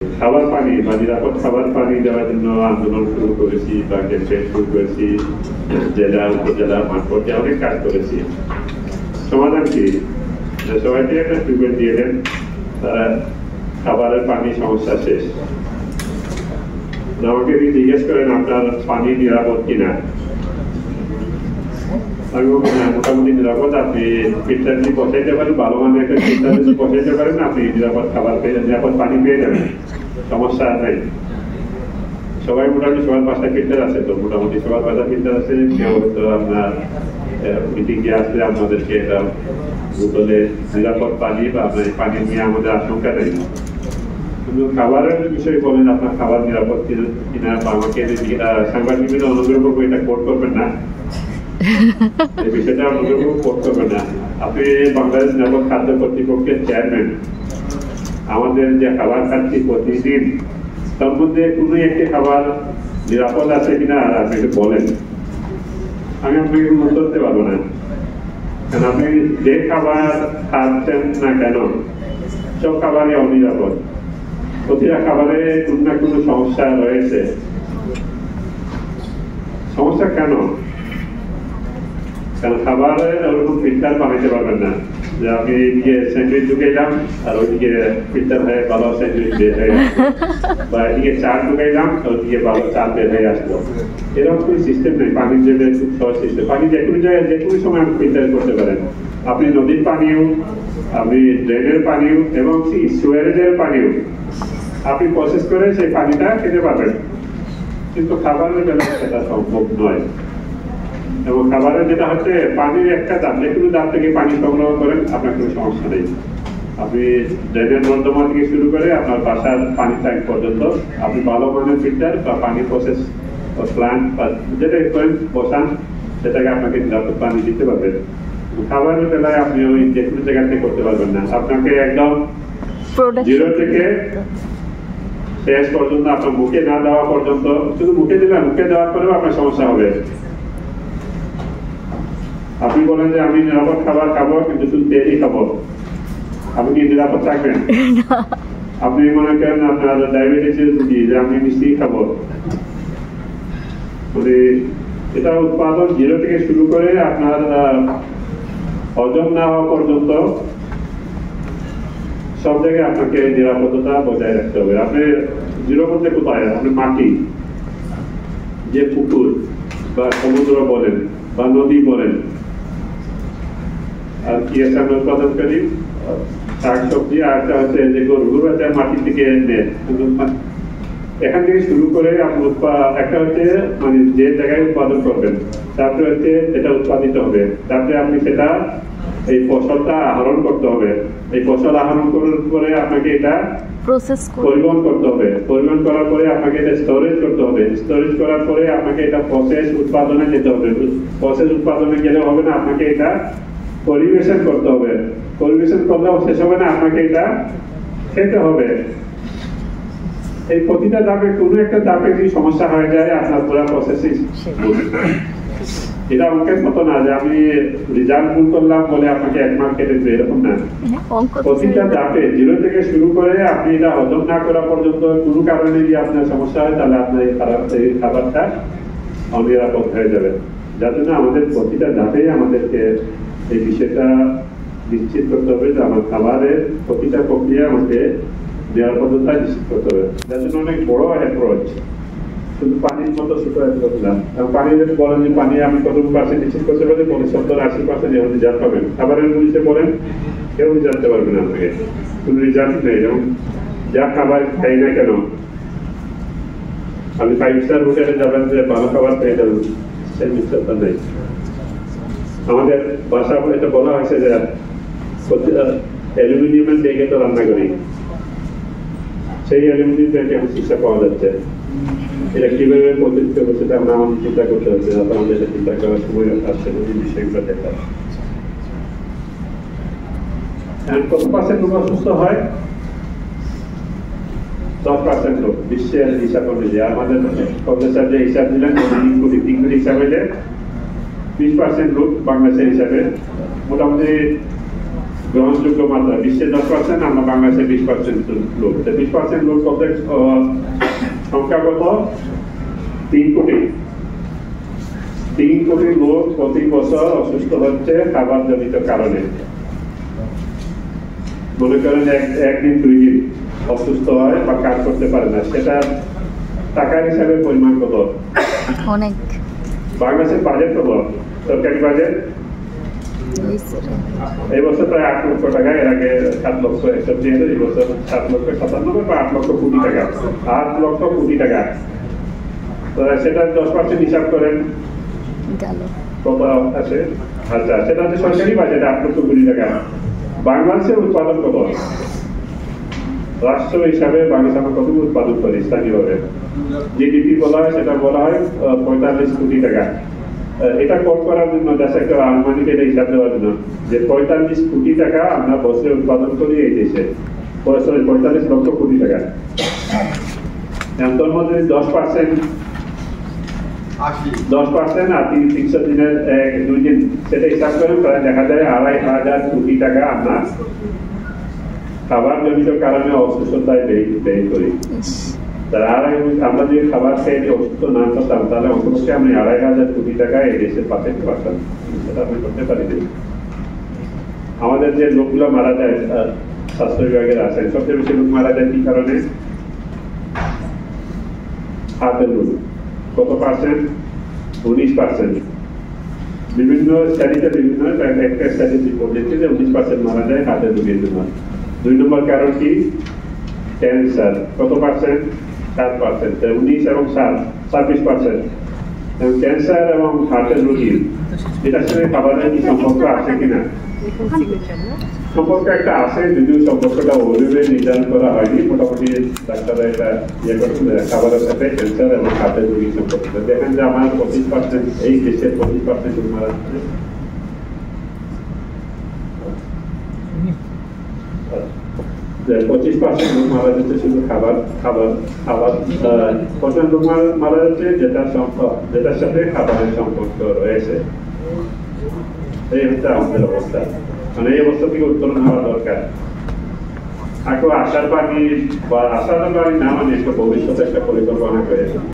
খাবার পানি বা নিরাপদ খাবার পানি দেওয়ার জন্য আন্দোলন শুরু করেছি বা ক্যাম্পেইন শুরু করেছি, জেলা উপজেলা মাঠ পর্যায়ে অনেক কাজ করেছি। সমাধান কি? সবাইকে একটা টিউবওয়েল দিয়ে দেন, তারা খাবারের পানি সমস্যা শেষ। আমাকে যদি জিজ্ঞেস করেন আপনার পানি নিরাপদ কিনা, আমি মোটামুটি নিরাপদ। আপনি ফিল্টার যদি বসাইতে পারেন, ভালো মানের একটা ফিল্টার যদি বসাইতে পারেন, আপনি নিরাপদ খাবার পেয়ে নিরাপদ পানি পেয়ে যাবেন, সমস্যা নাই। সবাই মোটামুটি সবার বাসায় ফিল্টার আছে, তো মোটামুটি সবার বাসায় ফিল্টার আছে। কেউ হয়তো আপনার মিটিং এ আসলে আপনাদেরকে এটা বোতলে নিরাপদ পানি বা আপনার পানি নিয়ে আমাদের আশঙ্কা নেই। কিন্তু খাবারের বিষয়ে বলেন আপনার খাবার নিরাপদ কিনা, বা আমাকে সাংবাদিকদের অনুগ্রহ করবো এটা কোট করবেন না, এই বিষয়টা অনুগ্রহ কোট করবেন না। আপনি বাংলাদেশ নিরাপদ খাদ্য কর্তৃপক্ষের চেয়ারম্যান। আমাদের যে খাবার খাচ্ছি প্রতিদিন, তার মধ্যে কোনো একটি খাবার নিরাপদ আছে কিনা আপনি একটু বলেন। আমি আপনাকে উত্তর দিতে পারবো না, কারণ আপনি যে খাবার খাচ্ছেন না কেন, সব খাবারই অনিরাপদ। প্রতিটা খাবারে কোনো না কোনো সমস্যা রয়েছে। সমস্যা কেন? কারণ খাবারে ওরকম ফিল্টার বানাইতে পারবেন না যে আমি এদিকে স্যান্ডউইচ ঢুকাইলাম আর ওইদিকে ফিল্টার হয়ে ভালো স্যান্ডউইচ বের হয়ে আসলো, বা এদিকে চাল ঢুকাইলাম ওইদিকে ভালো চাল বের হয়ে আসলো। এরকম কোনো সিস্টেম নেই। পানির জন্য খুব সহজ সিস্টেম। পানি যে কোনো জায়গায় যে কোনো সময় আপনি ফিল্টার করতে পারেন। আপনি নদীর পানিও, আপনি ড্রেনের পানিও এবং সুয়ারেজের পানিও আপনি প্রসেস করে সেই পানিটা খেতে পারবেন। কিন্তু খাবারের বেলায় সেটা সম্ভব নয়। এবং খাবারের যেটা হচ্ছে পানির একটা দাম, যে কোনো দাম থেকে পানি সংগ্রহ করেন, আপনার কোনো সমস্যা নেই। আপনি ড্রেনের নর্দমা থেকে শুরু করে আপনার বাসার পানি ট্যাঙ্ক পর্যন্ত আপনি ভালো মানের ফিল্টার বা পানি প্রসেস প্লান্ট বা যেটা করেন বসান, সেটাকে আপনাকে নিরাপদ পানি দিতে পারবেন। খাবারের বেলায় আপনি ওই যে কোনো জায়গা থেকে করতে পারবেন না। আপনাকে একদম জিরো থেকে শেষ পর্যন্ত আপনার মুখে না দেওয়া পর্যন্ত, শুধু মুখে দিলে মুখে দেওয়ার পরেও আপনার সমস্যা হবে। আপনি বলেন যে আমি নিরাপদ খাবার খাবো কিন্তু শুধু তেলই খাবো, আপনি কি নিরাপদ থাকবেন? আপনি মনে করেন আপনার ডায়াবেটিসের রোগী যে আমি মিষ্টি খাবো, মানে এটা উৎপাদন জিরো থেকে শুরু করে আপনার হজম না হওয়া পর্যন্ত সব জায়গায় আপনাকে নিরাপত্তা বজায় রাখতে হবে। আপনি জিরো বলতে কোথায়? আপনি মাটি, যে পুকুর বা সমুদ্র বলেন বা নদী বলেন, আর কি আছে আমরা উৎপাদন করি শাক সবজি, আর একটা হচ্ছে যে গরু আছে মাটি থেকে নেয়। এখান থেকে শুরু করে আপনি একটা হচ্ছে মানে যে জায়গায় উৎপাদন করবেন, তারপরে হচ্ছে এটা উৎপাদিত হবে, তারপরে আপনি সেটা এই ফসলটা আহরণ করতে হবে। এই ফসল আহরণ করার পরে আপনাকে এটা পরিবহন করতে হবে। পরিবহন করার পরে আপনাকে এটা স্টোরেজ করতে হবে। স্টোরেজ করার পরে আপনাকে এটা প্রসেস উৎপাদনে যেতে হবে। প্রসেস উৎপাদনে গেলে হবে না, আপনাকে এটা পরিবেশন করতে হবে। পরিবেশন করলেও শেষ হবে না, আপনাকে এটা খেতে হবে। এই প্রতিটা ধাপে কোনো একটা ধাপে যদি সমস্যা হয়ে যায়, আপনার পুরো প্রসেসই এটা অঙ্কের মতো না যে আমি রেজাল্ট ভুল করলাম বলে আপনাকে 1 মার্ক কেটে দেবে, এরকম না। প্রতিটা ধাপে জিরো থেকে শুরু করে আপনি এটা হজম না করা পর্যন্ত কোনো কারণে যদি আপনার সমস্যা হয়, তাহলে আপনার এই খাবারটা অনিরাপদ হয়ে যাবে। যার জন্য আমাদের প্রতিটা ধাপেই আমাদেরকে এই বিষয়টা নিশ্চিত করতে হবে যে আমার খাবারের প্রতিটা প্রক্রিয়া আমাকে নিরাপত্তা নিশ্চিত করতে হবে। যার জন্য অনেক বড় অ্যাপ্রোচ, শুধু পানির মতো ছোট অ্যাপ্রোচ না। পানি যদি বলেন যে পানি আমি কত পার্সেন্ট নিশ্চিত করতে পারি, 70-80% যেমন রিজাল্ট পাবেন। খাবারের জিনিসে বলেন কেউ জানতে পারবে না, আপনাকে কোনো রিজাল্ট নেই। যেমন যা খাবার খাই না কেন, আপনি 5 স্টার হোটেলে যাবেন যে ভালো খাবার পেয়ে যাবেন, সেই নিশ্চয়তা নেই। আমাদের বাসা এটা বলা হয়েছে যে অ্যালুমিনিয়ামের ডেকে তো রান্না করি, সেই অ্যালুমিনিয়াম ডেকে এখন শিক্ষা পাওয়া যাচ্ছে। এটা কিভাবে প্রতিষ্ঠিত করছে আমরা আমাদের চিন্তা করতে হচ্ছে, আমাদের চিন্তা করার সময় আসছে এই বিষয়গুলো দেখা। কত পার্সেন্ট লোক অসুস্থ হয়? 10% লোক বিশ্বের হিসাব অনুযায়ী। আমাদের প্রফেসর যে হিসাব দিলেন 3 কোটি হিসাব হইলে 20% লোক বাংলাদেশের হিসাবে মোটামুটি গ্রহণযোগ্য মাত্রা। বিশ্বে 10%, আমরা বাংলাদেশে 20% লোক। 20% লোক কত সংখ্যা কত? 3 কোটি। 3 কোটি লোক প্রতি বছর অসুস্থ হচ্ছে খাবার জনিত কারণে। মনে করেন একদিন 2 দিন অসুস্থ হয় বা কাজ করতে পারে না, সেটা টাকা হিসাবে পরিমাণ কত? অনেক। বাংলাদেশের বাজেট কত? সরকারি বাজেট এই বছর প্রায় 8 লক্ষ টাকা, এর আগে 7 লক্ষ 61, এই বছর 7 লক্ষ 97 বা 8 লক্ষ কোটি টাকা। 8 লক্ষ কোটি টাকা। সেটা 10% হিসাব করেন কত আছে? আচ্ছা, সেটা হচ্ছে সরকারি বাজেট 8 লক্ষ কোটি টাকা। বাংলাদেশের উৎপাদন কত? রাষ্ট্র হিসাবে বাংলাদেশ আমরা কত উৎপাদন করি স্থানীয়ভাবে? জিডিপি বলা হয়, সেটা বলা হয় 45 কোটি টাকা। এটা কম করার জন্য দেশে একটা আনুমানিক এটা হিসাব দেওয়ার জন্য যে 45 কোটি টাকা আমরা বছরে উৎপাদন করি এই দেশে, 45 লক্ষ কোটি টাকা। তার মধ্যে 10% আর 300 দিনের 2 দিন, সেটা হিসাব করেন প্রায় দেখা যায় 2,500 কোটি টাকা আমরা খাবার জনিত কারণে অসুস্থতায় ব্যয় করি। আমরা যদি খাবার খেয়ে অসুস্থ না করতাম তাহলে অন্তপক্ষে আমি 2,500 কোটি টাকা এই দেশে পাঠাতে পারতাম, সেটা আমি করতে পারি। আমাদের যে লোকগুলো মারা যায় স্বাস্থ্য বিভাগের আছেন, সবচেয়ে বেশি লোক মারা যায় কি কারণে? হার্টের রোগ। কত পার্সেন্ট? 19%। বিভিন্ন স্টাডিতে বিভিন্ন একটা স্টাডি রিপোর্ট দিচ্ছে যে 19% মারা যায় হার্টের রোগের জন্য। 2 নম্বর কারণ কি? ক্যান্সার। কত পার্সেন্ট? 7%। 19 এবং 7, 26%। ক্যান্সার এবং হার্টের রোগী, এটার সাথে খাবারের কি সম্পর্ক আছে কিনা? সম্পর্ক একটা আছে, যদিও সম্পর্কটা ওইভাবে নির্ধারণ করা হয়নি। মোটামুটি ডাক্তাররা এটা করছে খাবারের সাথে ক্যান্সার এবং হার্টের রোগীর সম্পর্ক। দেখেন যে আমার 25%, এই দেশের 25% মারা যাচ্ছে 25% লোক মারা যাচ্ছে শুধু খাবার। পছন্দ লোক মারা যাচ্ছে যেটার সাথে খাবারের সম্পর্ক রয়েছে। এই হচ্ছে আমাদের অবস্থা। মানে এই অবস্থা থেকে উত্তরণ হওয়া দরকার। আশার বাণী না, মানে একটা ভবিষ্যতে একটা পরিকল্পনা করে